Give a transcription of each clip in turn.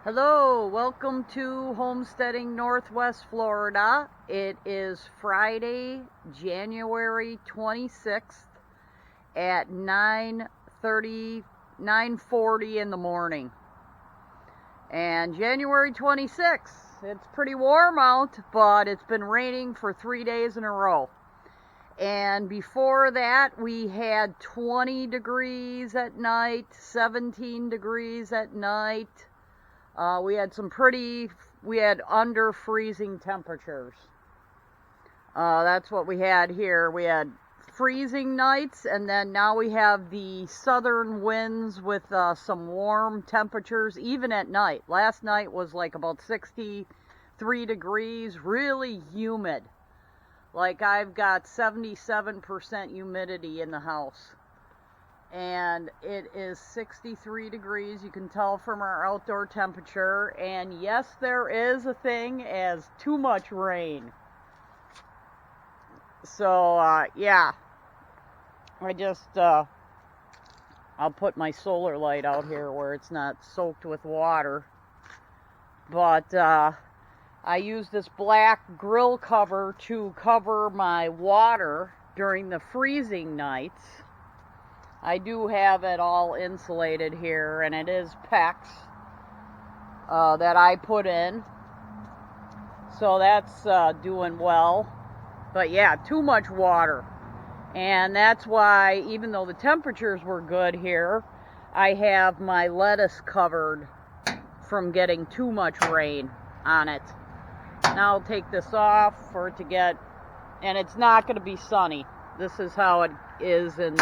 Hello, welcome to Homesteading Northwest Florida. It is Friday, January 26th at 9:40 in the morning. And January 26th, it's pretty warm out, but it's been raining for 3 days in a row. And before that, we had 20 degrees at night, 17 degrees at night. We had under freezing temperatures. That's what we had here. We had freezing nights, and then now we have the southern winds with some warm temperatures, even at night. Last night was like about 63 degrees, really humid. Like I've got 77% humidity in the house. And it is 63 degrees. You can tell from our outdoor temperature. And yes, there is a thing as too much rain. So, yeah. I'll put my solar light out here where it's not soaked with water. But, I use this black grill cover to cover my water during the freezing nights. I do have it all insulated here, and it is PEX that I put in. So that's doing well. But yeah, too much water. And that's why, even though the temperatures were good here, I have my lettuce covered from getting too much rain on it. Now I'll take this off for it to get, and it's not going to be sunny. This is how it is in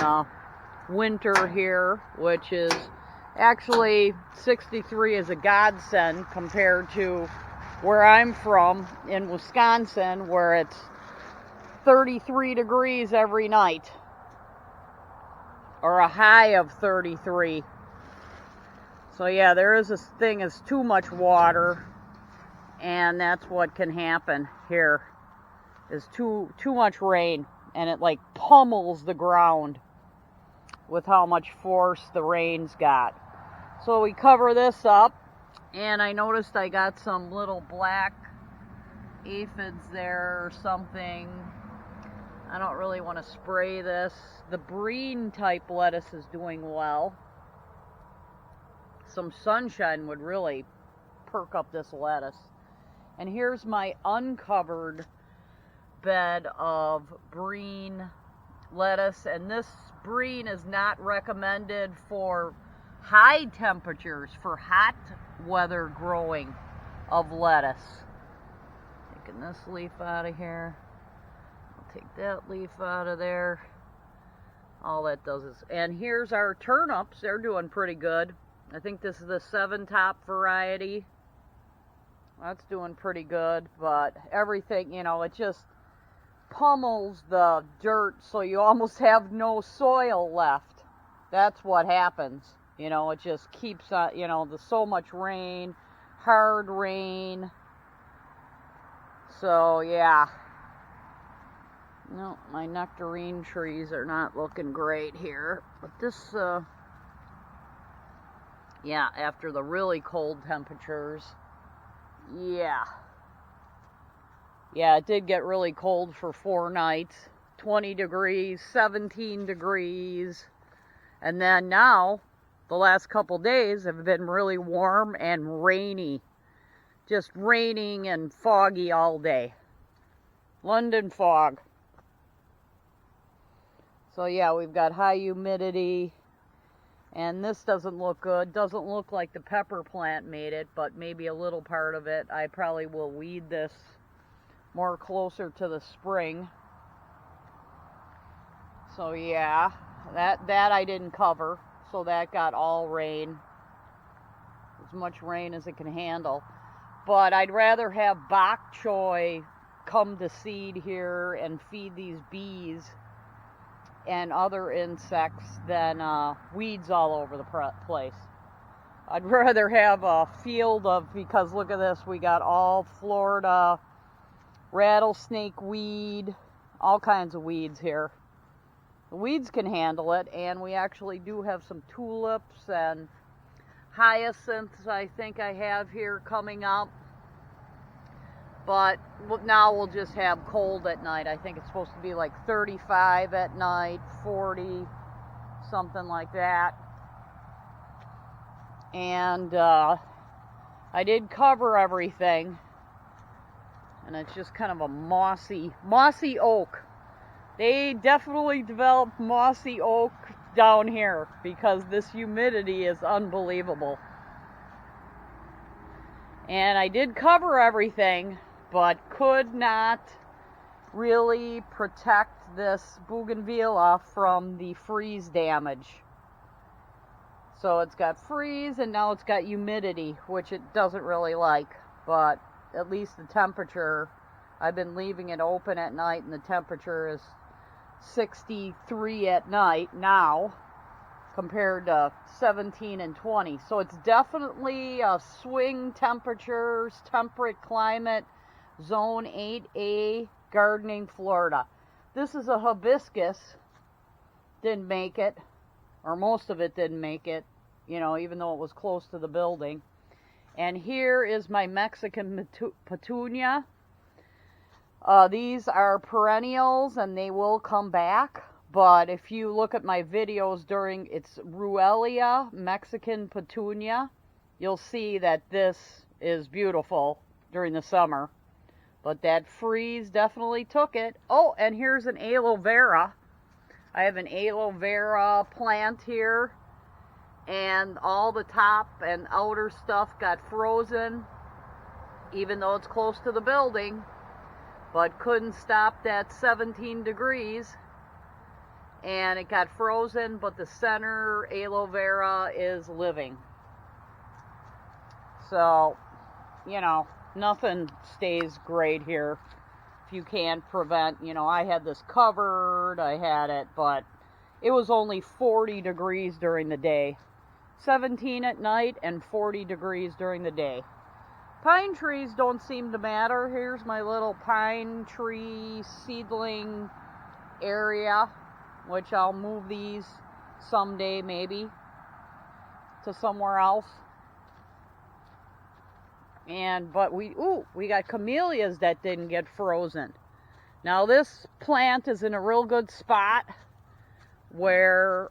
winter here, which is actually 63 is a godsend compared to where I'm from in Wisconsin, where it's 33 degrees every night, or a high of 33. So yeah, there is this thing as too much water, and that's what can happen here, is too much rain, and it like pummels the ground with how much force the rain's got. So we cover this up, and I noticed I got some little black aphids there or something. I don't really want to spray this. The Breen type lettuce is doing well. Some sunshine would really perk up this lettuce. And here's my uncovered bed of Breen lettuce, and this Breen is not recommended for high temperatures, for hot weather growing of lettuce. Taking this leaf out of here. I'll take that leaf out of there. All that does is, and here's our turnips. They're doing pretty good. I think this is the 7-top variety. That's doing pretty good, but everything, it just pummels the dirt, so you almost have no soil left. That's what happens. It just keeps on, there's so much rain, hard rain. So yeah. No, my nectarine trees are not looking great here. But this, yeah, after the really cold temperatures, yeah, it did get really cold for 4 nights. 20 degrees, 17 degrees. And then now, the last couple days have been really warm and rainy. Just raining and foggy all day. London fog. So yeah, we've got high humidity. And this doesn't look good. Doesn't look like the pepper plant made it, but maybe a little part of it. I probably will weed this more closer to the spring. So yeah, that I didn't cover, so that got all rain. As much rain as it can handle. But I'd rather have bok choy come to seed here and feed these bees and other insects than weeds all over the place. I'd rather have a field of, because look at this, we got all Florida rattlesnake weed, all kinds of weeds here. The weeds can handle it, and we actually do have some tulips and hyacinths I think I have here coming up. But now we'll just have cold at night. I think it's supposed to be like 35 at night, 40, something like that. And I did cover everything. And it's just kind of a mossy oak. They definitely developed mossy oak down here because this humidity is unbelievable. And I did cover everything, but could not really protect this bougainvillea from the freeze damage. So it's got freeze and now it's got humidity, which it doesn't really like, but at least the temperature, I've been leaving it open at night and the temperature is 63 at night now compared to 17 and 20. So it's definitely a swing temperatures, temperate climate, zone 8A, gardening Florida. This is a hibiscus, didn't make it, or most of it didn't make it, you know, even though it was close to the building. And here is my Mexican petunia. These are perennials and they will come back. But if you look at my videos during its Ruellia Mexican petunia, you'll see that this is beautiful during the summer. But that freeze definitely took it. Oh, and here's an aloe vera. I have an aloe vera plant here. And all the top and outer stuff got frozen, even though it's close to the building. But couldn't stop that 17 degrees. And it got frozen, but the center aloe vera is living. So, you know, nothing stays great here if you can't prevent. You know, I had this covered, I had it, but it was only 40 degrees during the day. 17 at night and 40 degrees during the day. Pine trees don't seem to matter. Here's my little pine tree seedling area, which I'll move these someday maybe to somewhere else. But we got camellias that didn't get frozen. Now this plant is in a real good spot where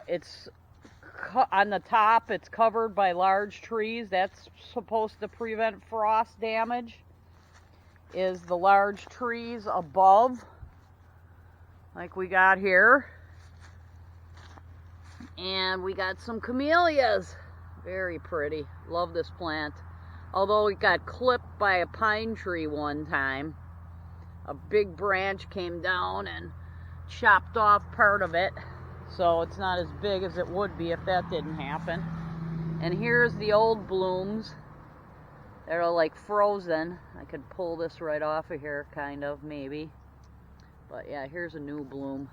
it's on the top, it's covered by large trees. That's supposed to prevent frost damage, is the large trees above, like we got here. And we got some camellias. Very pretty. Love this plant. Although it got clipped by a pine tree one time. A big branch came down and chopped off part of it. So it's not as big as it would be if that didn't happen. And here's the old blooms. They're like frozen. I could pull this right off of here, kind of, maybe. But yeah, here's a new bloom.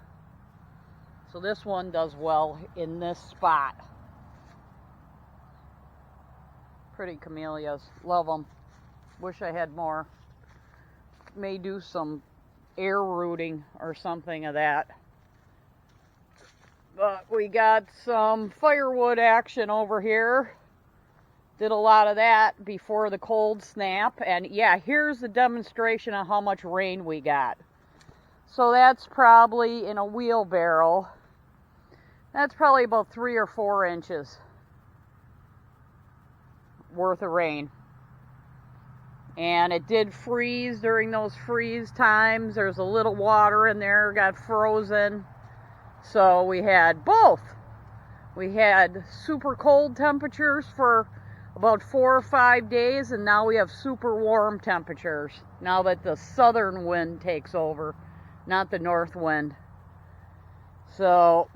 So this one does well in this spot. Pretty camellias. Love them. Wish I had more. May do some air rooting or something of that. But we got some firewood action over here. Did a lot of that before the cold snap. And yeah, here's the demonstration of how much rain we got. So that's probably in a wheelbarrow. That's probably about 3 or 4 inches worth of rain. And it did freeze during those freeze times. There's a little water in there, got frozen. So we had both. We had super cold temperatures for about 4 or 5 days, and now we have super warm temperatures now that the southern wind takes over, not the north wind. So